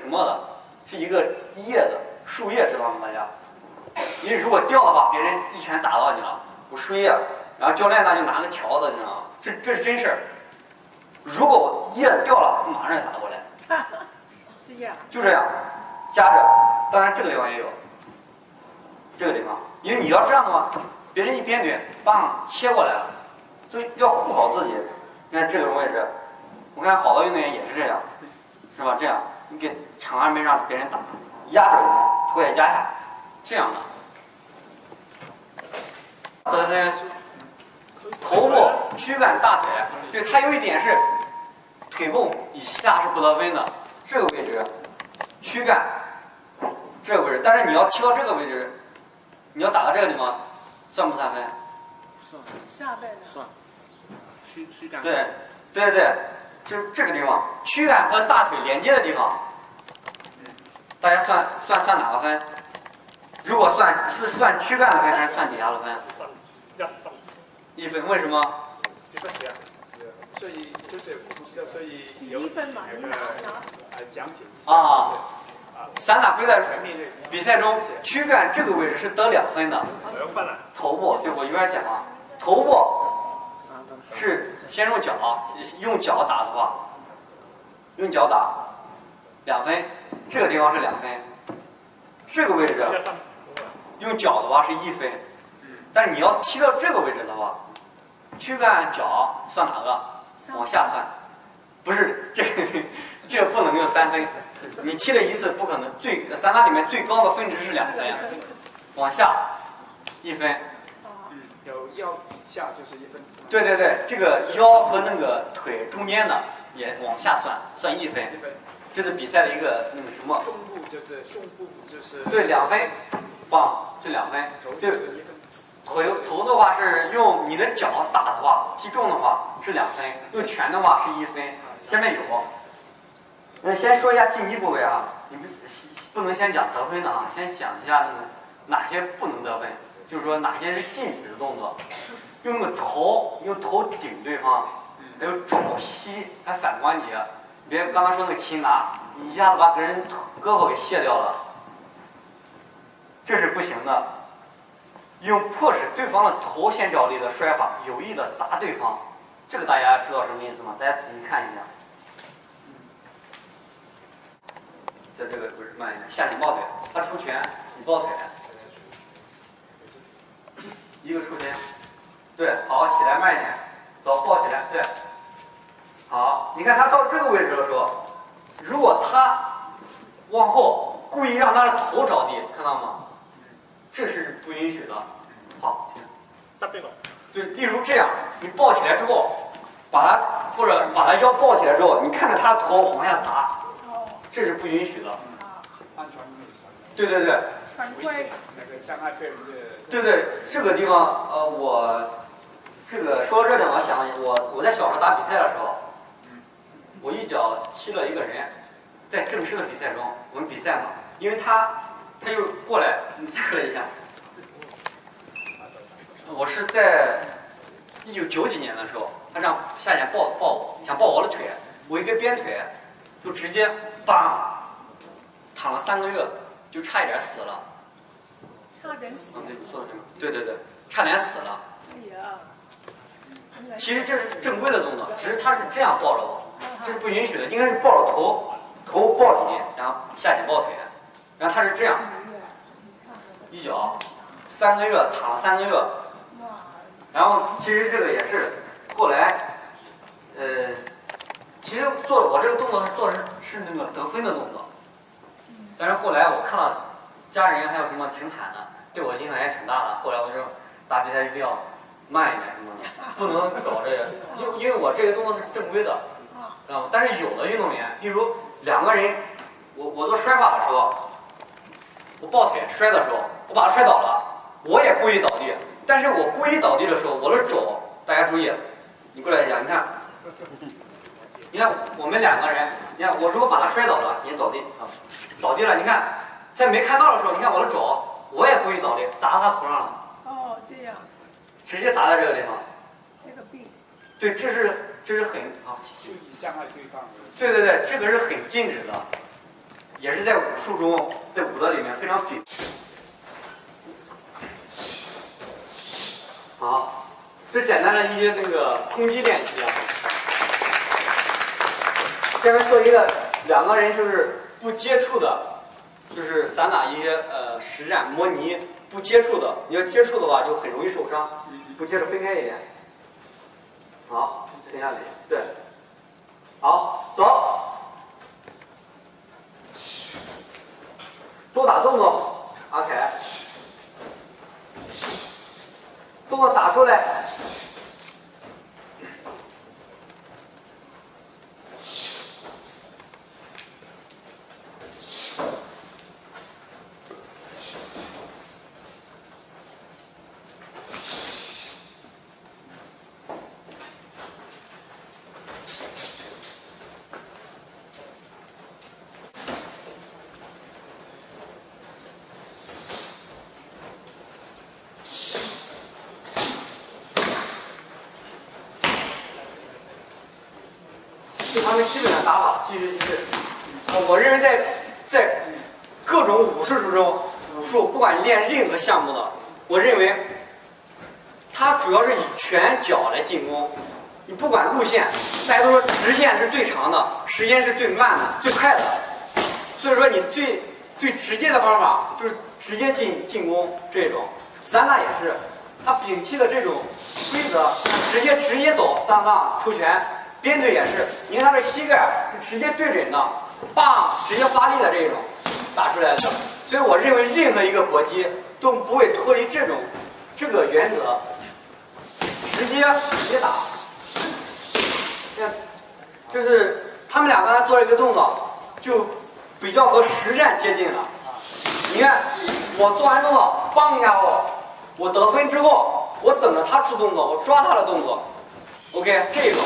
什么的，是一个叶子，树叶，知道吗？大家？你如果掉的话，别人一拳打到你了，我树叶，然后教练呢就拿个条子，你知道吗？这是真事儿。如果叶子掉了，马上就打过来。这样。就这样，夹着。当然这个地方也有，这个地方，因为你要这样的话，别人一边怼，棒切过来了，所以要护好自己。你看这个位置，我看好多运动员也是这样，是吧？这样，你给场上没让别人打，压着人，头也压下，这样的。头部、躯干、大腿，对，它有一点是腿部以下是不得分的，这个位置，躯干，这个位置，但是你要踢到这个位置，你要打到这个地方，算不算分？算。下背的。算。躯干。对，就是这个地方，躯干和大腿连接的地方，大家算哪个分？如果是算躯干的分还是算底下的分？1分，为什么？所以有1分嘛，你拿。讲解一下。散打比赛中，躯干这个位置是得2分的。头部，对，我一边讲啊，头部是先用脚打的话，用脚打2分，这个地方是2分，这个位置用脚的话是1分，但是你要踢到这个位置的话，躯干脚算哪个？往下算，不是这个不能用3分，你踢了一次不可能，散打里面最高的分值是2分，往下1分。有腰以下就是1分。对，这个腰和那个腿中间的也往下算1分。这是比赛的一个什么？中部就是胸部就是。对，2分，棒，这2分。头就是1分。头的话是用你的脚打的话，击中的话是2分，用拳的话是1分。下面有，那先说一下竞技部位啊，你不能先讲得分的啊，先讲一下哪些不能得分，就是说哪些是禁止的动作。用头顶对方，还有肘膝，还反关节。别刚才说那个擒拿，你一下子把别人胳膊给卸掉了，这是不行的。用迫使对方的头先着地的摔法，有意的砸对方，这个大家知道什么意思吗？大家仔细看一下。在这个不是慢一点，下体抱腿，他出拳，你抱腿，一个出拳，对，好，起来慢一点，走，抱起来，对，好，你看他到这个位置的时候，如果他往后故意让他的头着地，看到吗？这是不允许的。好，对，例如这样，你抱起来之后，把他腰抱起来之后，你看着他的头往下砸，这是不允许的。安全对。犯规。那个伤害别人的。对，这个地方我这个说到这里，我想我在小时候打比赛的时候，我一脚踢了一个人，在正式的比赛中，我们比赛嘛，因为他就过来，你再过来一下。我是在1990几年的时候，他这样下潜想抱我的腿，我一个鞭腿，就直接躺了3个月，就差一点死了。差点死。对，差点死了。哎呀。其实这是正规的动作，只是他是这样抱着我，这是不允许的，应该是抱着头抱底，然后下潜抱腿，然后他是这样，一脚3个月躺了3个月。然后其实这个也是后来，其实我这个动作做的是那个得分的动作，但是后来我看了家人还有什么挺惨的，对我影响也挺大的。后来我就打比赛一定要慢一点什么的，不能搞这个，因为我这个动作是正规的，知道吗？但是有的运动员，例如2个人，我做摔法的时候，我抱腿摔的时候，我把他摔倒了，我也故意倒地。但是我故意倒地的时候，我的肘，大家注意，你过来一下，你看我们2个人，你看我如果把他摔倒了，也倒地倒地了，你看在没看到的时候，你看我的肘，我也故意倒地，砸到他头上了。哦，这样。直接砸在这个地方。这个臂。对，这是很故意伤害对方。对，这个是很禁止的。也是在武术中，在武德里面非常顶。好，这简单的一些那个攻击练习啊。下面做一个2个人就是不接触的，就是散打一些实战模拟不接触的。你要接触的话，就很容易受伤。不接触分开一点。好，停下来。对。好，走。多打动作，阿凯。动作打出来。这方面基本的打法继续。我认为在各种武术之中，武术不管练任何项目的，我认为它主要是以拳脚来进攻。你不管路线，大家都说直线是最长的，时间是最慢的、最快的。所以说你最直接的方法就是直接进攻这种。散打也是，他摒弃了这种规则，直接走当当抽拳。边腿也是，你看他的膝盖是直接对准的，棒直接发力的这种打出来的。所以我认为任何一个搏击都不会脱离这个原则，直接打。就是他们俩刚才做了一个动作，就比较和实战接近了。你看我做完动作，帮一下我得分之后，我等着他出动作，我抓他的动作。OK， 这种。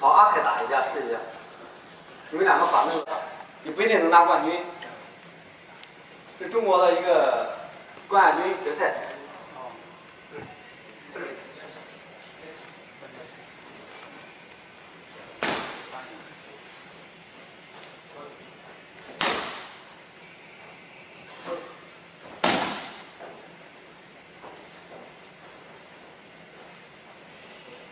好，阿凯打一架试一下，你们2个把那个，你不一定能拿冠军。是中国的一个冠亚军决赛。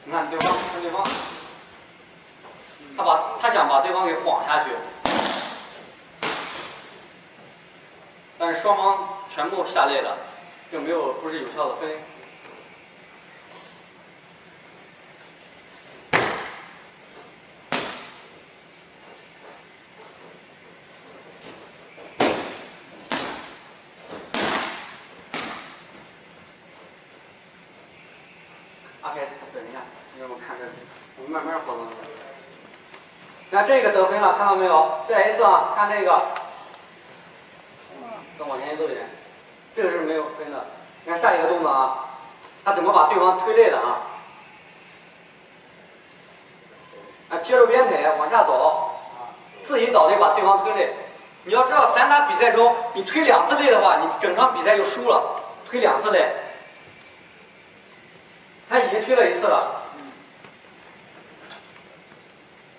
你看对方，看对方，他想把对方给晃下去，但是双方全部下累了，并不是有效的分。阿凯，等一下，让我看这里，我们慢慢活动。那这个得分了，看到没有？再来一次啊，看这个，再往前走一点，这个是没有分的。你看下一个动作啊，他怎么把对方推累的啊？接住鞭腿往下走，自己倒地把对方推累。你要知道，散打比赛中，你推2次累的话，你整场比赛就输了。推2次累。他已经推了1次了，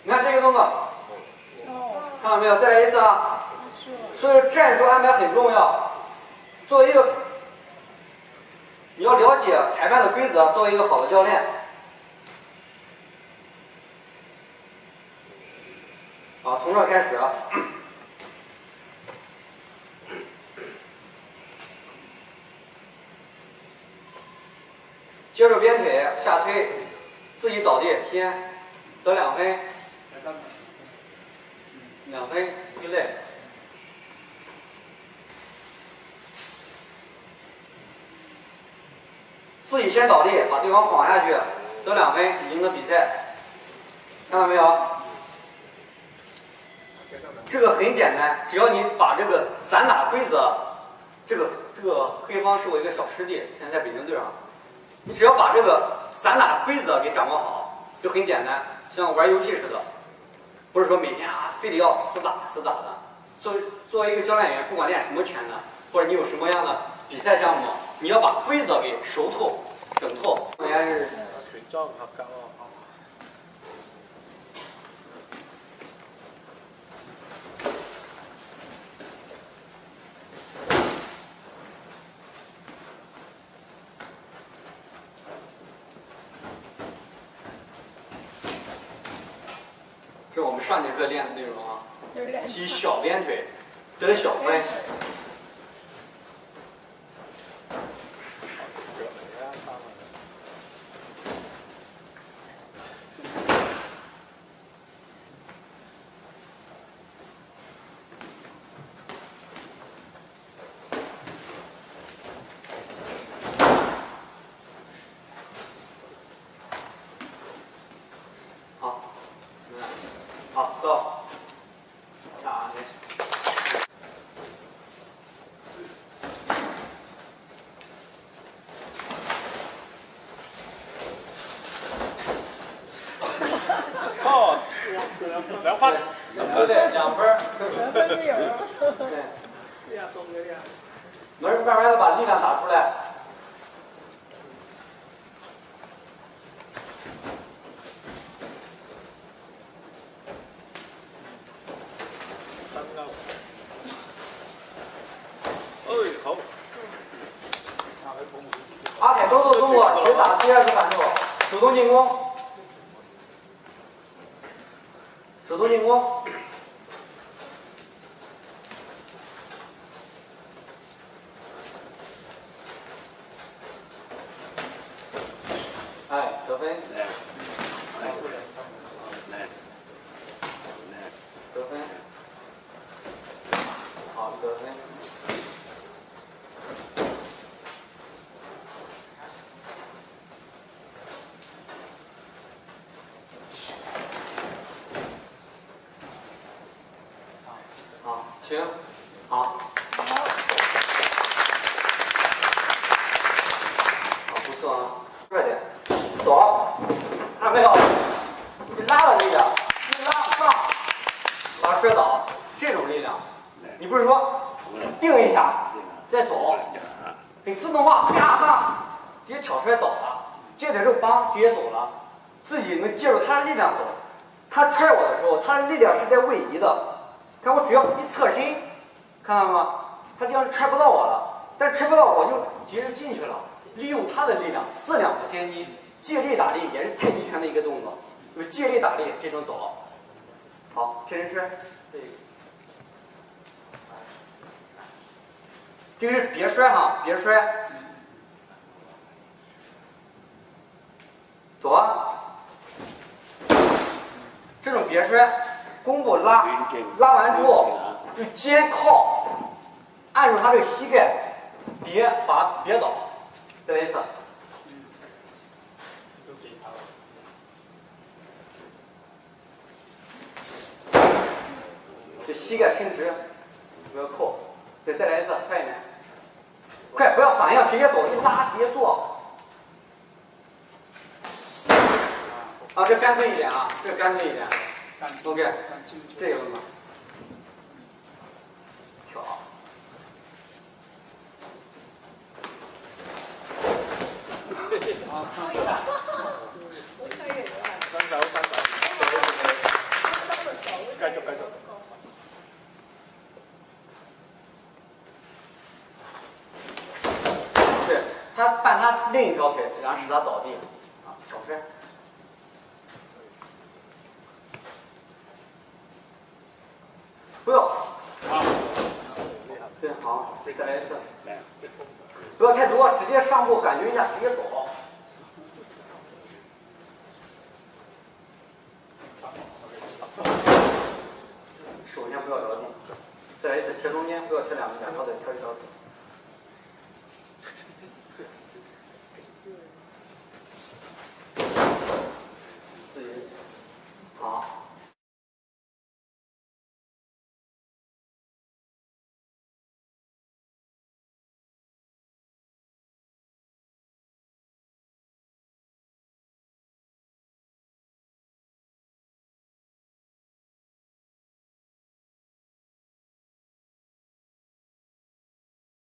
你看这个动作，看到没有？再来一次啊！所以战术安排很重要。作为一个，你要了解裁判的规则，作为一个好的教练。好，从这开始。接住鞭腿下推，自己倒地先得2分，2分推累。自己先倒地，把对方晃下去，得2分，赢得比赛。看到没有？这个很简单，只要你把这个散打规则，这个黑方是我一个小师弟，现在在北京队上。你只要把这个散打规则给掌握好，就很简单。像玩游戏似的，不是说每天啊非得要死打的。作为一个教练员，不管练什么拳呢，或者你有什么样的比赛项目，你要把规则给熟透、整透。应该是權裝合格喎。这是我们上节课练的内容啊，就是练踢小鞭腿，得小分。好，到。下面。哦，2分。对，2分。2分就有了。对。这样送这样。慢慢的把力量打出来。好。阿凯动作，别打第2个反手，主动进攻，主动进攻。哎，得分。得分。好，得分。好，停，好。好，不错啊，快点，走，按背后，你拉的力量，一拉上，把它摔倒，这种力量，你不是说定一下再走，你自动化啪啪直接挑摔倒了，接着肉帮直接走了，自己能借助他的力量走，他踹我的时候，他的力量是在位移的。看我只要一侧身，看到了吗？他这样踹不到我了，但踹不到我就直接进去了。利用他的力量，4两拨千斤，借力打力也是太极拳的一个动作，就是借力打力这种走。好，贴身摔，这个是别摔哈，别摔。走啊！这种别摔。弓步拉完之后，就肩靠，按住他这个膝盖，别倒，再来一次。这膝盖伸直，不要扣。对，再来一次，快一点，快，不要反应，直接走，一拉直接做。啊，这干脆一点啊，这干脆一点。OK， 这个嘛，挑，我猜也有啊。伸手。繼續。对，他绊他另一条腿，然后使他倒地，啊，少摔。不要，对，好，再来一次，不要太多，直接上步感觉一下，直接走。手先不要着地，再来一次贴中间，不要贴两条腿，贴一条腿。